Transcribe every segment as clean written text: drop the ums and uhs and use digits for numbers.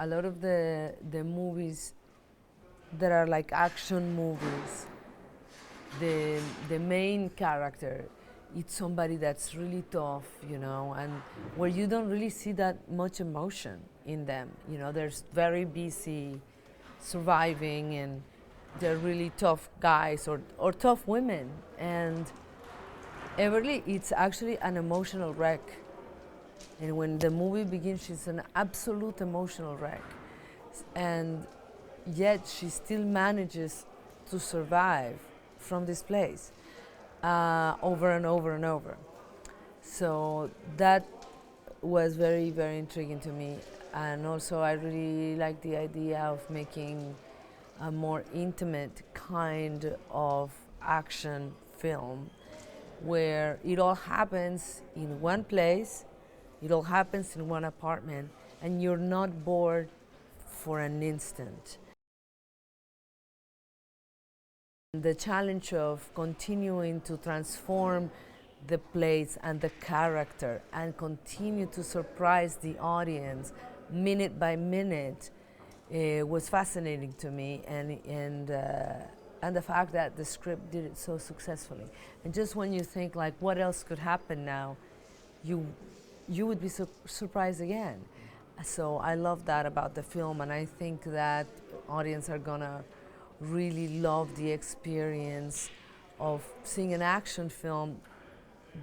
A lot of the movies that are like action movies, the main character, it's somebody that's really tough, and where you don't really see that much emotion in them. They're very busy surviving, and they're really tough guys or tough women. And Everly, it's actually an emotional wreck. And when the movie begins, she's an absolute emotional wreck. And yet she still manages to survive from this place over and over and over. So that was very, very intriguing to me. And also, I really like the idea of making a more intimate kind of action film where it all happens in one place, it all happens in one apartment, and you're not bored for an instant. The challenge of continuing to transform the place and the character and continue to surprise the audience minute by minute was fascinating to me, and the fact that the script did it so successfully. And just when you think like, what else could happen now, you would be surprised again. So I love that about the film, and I think that audience are gonna really love the experience of seeing an action film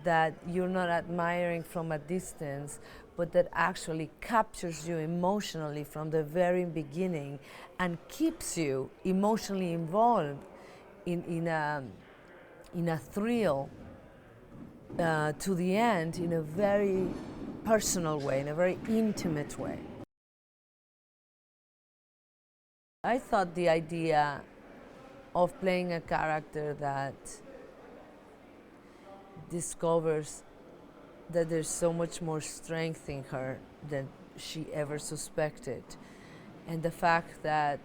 that you're not admiring from a distance, but that actually captures you emotionally from the very beginning and keeps you emotionally involved in a thrill to the end, in a very personal way, in a very intimate way. I thought the idea of playing a character that discovers that there's so much more strength in her than she ever suspected, and the fact that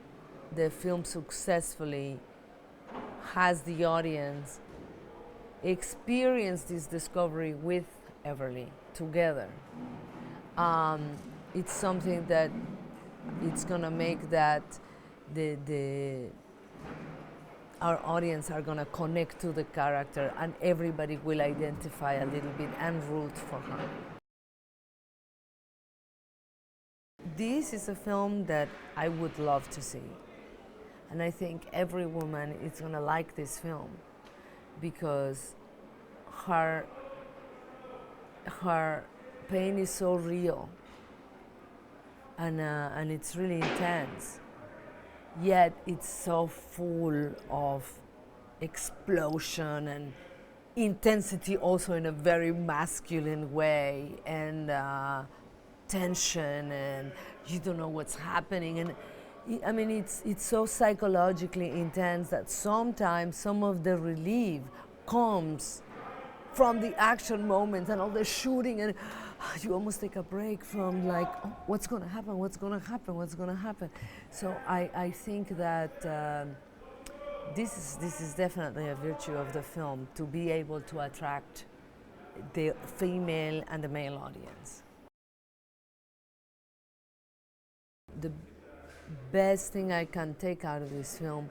the film successfully has the audience experience this discovery with Everly together. It's something that it's gonna make that our audience are gonna connect to the character, and everybody will identify a little bit and root for her. This is a film that I would love to see, and I think every woman is gonna like this film because her pain is so real, and it's really intense. Yet it's so full of explosion and intensity, also in a very masculine way, and tension, and you don't know what's happening. And I mean, it's so psychologically intense that sometimes some of the relief comes from the action moments and all the shooting, and you almost take a break from like, oh, what's going to happen, what's going to happen, what's going to happen. So I think that this is definitely a virtue of the film, to be able to attract the female and the male audience. The best thing I can take out of this film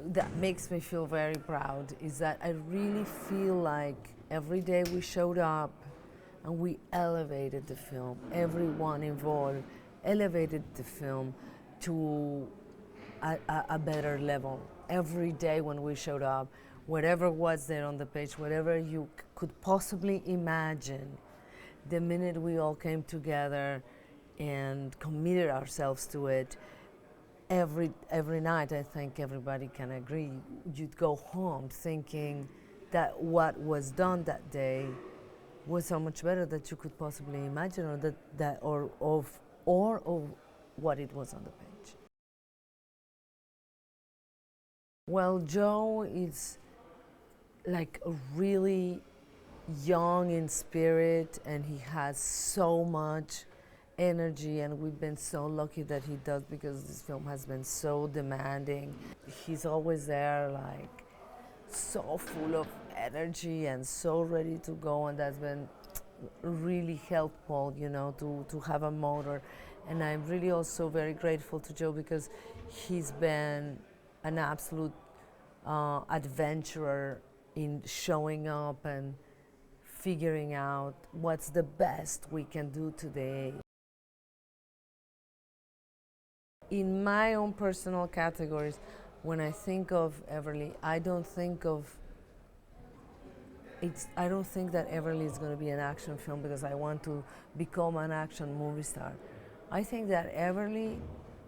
that makes me feel very proud is that I really feel like every day we showed up and we elevated the film. Everyone involved elevated the film to a better level. Every day when we showed up, whatever was there on the page, whatever you could possibly imagine, the minute we all came together and committed ourselves to it, every night, I think everybody can agree, you'd go home thinking that what was done that day was so much better that you could possibly imagine, or of what it was on the page. Well, Joe is like really young in spirit, and he has so much energy, and we've been so lucky that he does, because this film has been so demanding. He's always there, like so full of energy and so ready to go, and that's been really helpful, you know, to have a motor. And I'm really also very grateful to Joe because he's been an absolute adventurer in showing up and figuring out what's the best we can do today. In my own personal categories, when I think of EVERLY, I don't think that EVERLY is going to be an action film because I want to become an action movie star. I think that EVERLY,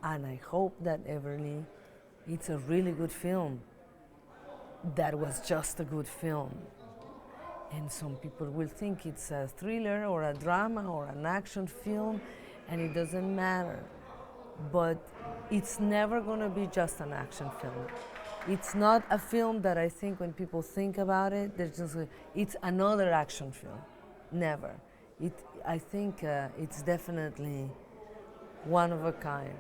and I hope that EVERLY, it's a really good film. That was just a good film. And some people will think it's a thriller or a drama or an action film, and it doesn't matter. But it's never going to be just an action film. It's not a film that I think when people think about it, they're just it's another action film. Never. I think it's definitely one of a kind.